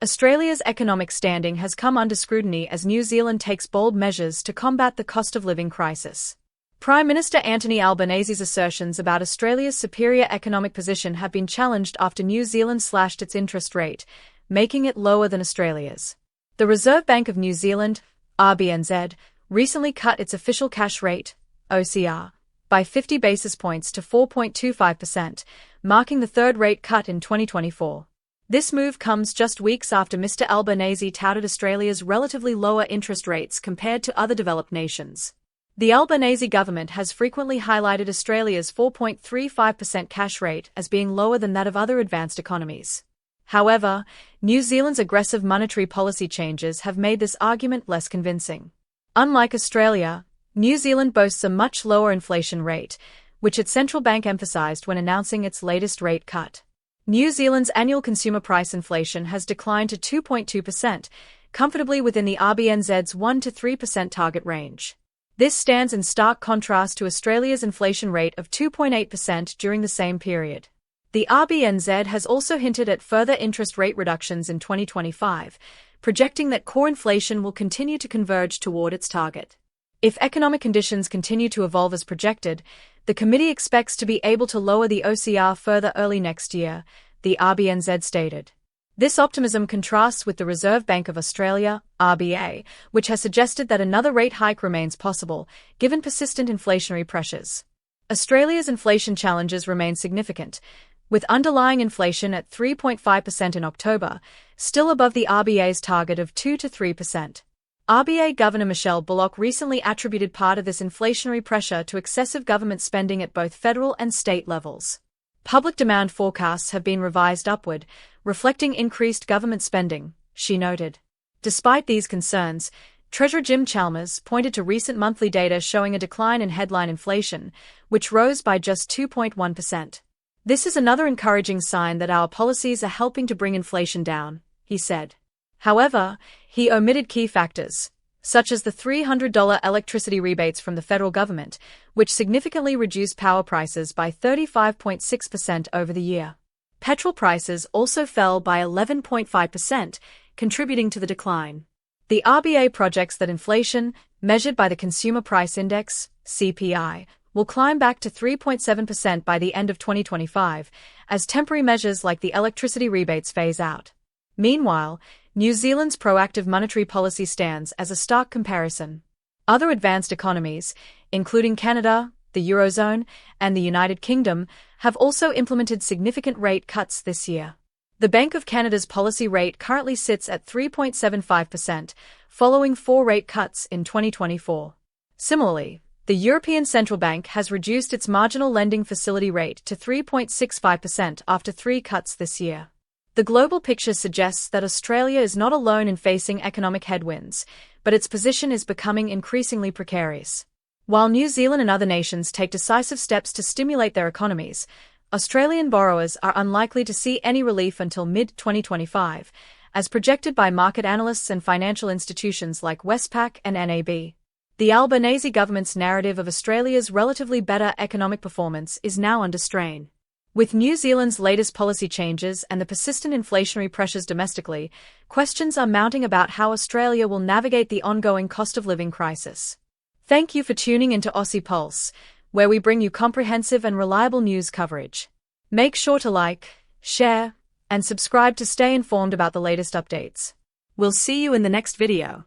Australia's economic standing has come under scrutiny as New Zealand takes bold measures to combat the cost of living crisis. Prime Minister Anthony Albanese's assertions about Australia's superior economic position have been challenged after New Zealand slashed its interest rate, making it lower than Australia's. The Reserve Bank of New Zealand, RBNZ, recently cut its official cash rate, OCR, by 50 basis points to 4.25%, marking the third rate cut in 2024. This move comes just weeks after Mr. Albanese touted Australia's relatively lower interest rates compared to other developed nations. The Albanese government has frequently highlighted Australia's 4.35% cash rate as being lower than that of other advanced economies. However, New Zealand's aggressive monetary policy changes have made this argument less convincing. Unlike Australia, New Zealand boasts a much lower inflation rate, which its central bank emphasised when announcing its latest rate cut. New Zealand's annual consumer price inflation has declined to 2.2%, comfortably within the RBNZ's 1 to 3% target range. This stands in stark contrast to Australia's inflation rate of 2.8% during the same period. The RBNZ has also hinted at further interest rate reductions in 2025, projecting that core inflation will continue to converge toward its target. If economic conditions continue to evolve as projected, the committee expects to be able to lower the OCR further early next year, the RBNZ stated. This optimism contrasts with the Reserve Bank of Australia, RBA, which has suggested that another rate hike remains possible, given persistent inflationary pressures. Australia's inflation challenges remain significant, with underlying inflation at 3.5% in October, still above the RBA's target of 2 to 3%. RBA Governor Michelle Bullock recently attributed part of this inflationary pressure to excessive government spending at both federal and state levels. Public demand forecasts have been revised upward, reflecting increased government spending, she noted. Despite these concerns, Treasurer Jim Chalmers pointed to recent monthly data showing a decline in headline inflation, which rose by just 2.1%. This is another encouraging sign that our policies are helping to bring inflation down, he said. However, he omitted key factors, such as the $300 electricity rebates from the federal government, which significantly reduced power prices by 35.6% over the year. Petrol prices also fell by 11.5%, contributing to the decline. The RBA projects that inflation, measured by the Consumer Price Index, CPI, will climb back to 3.7% by the end of 2025, as temporary measures like the electricity rebates phase out. Meanwhile, New Zealand's proactive monetary policy stands as a stark comparison. Other advanced economies, including Canada, the Eurozone, and the United Kingdom, have also implemented significant rate cuts this year. The Bank of Canada's policy rate currently sits at 3.75%, following 4 rate cuts in 2024. Similarly, the European Central Bank has reduced its marginal lending facility rate to 3.65% after 3 cuts this year. The global picture suggests that Australia is not alone in facing economic headwinds, but its position is becoming increasingly precarious. While New Zealand and other nations take decisive steps to stimulate their economies, Australian borrowers are unlikely to see any relief until mid-2025, as projected by market analysts and financial institutions like Westpac and NAB. The Albanese government's narrative of Australia's relatively better economic performance is now under strain. With New Zealand's latest policy changes and the persistent inflationary pressures domestically, questions are mounting about how Australia will navigate the ongoing cost of living crisis. Thank you for tuning into Aussie Pulse, where we bring you comprehensive and reliable news coverage. Make sure to like, share, and subscribe to stay informed about the latest updates. We'll see you in the next video.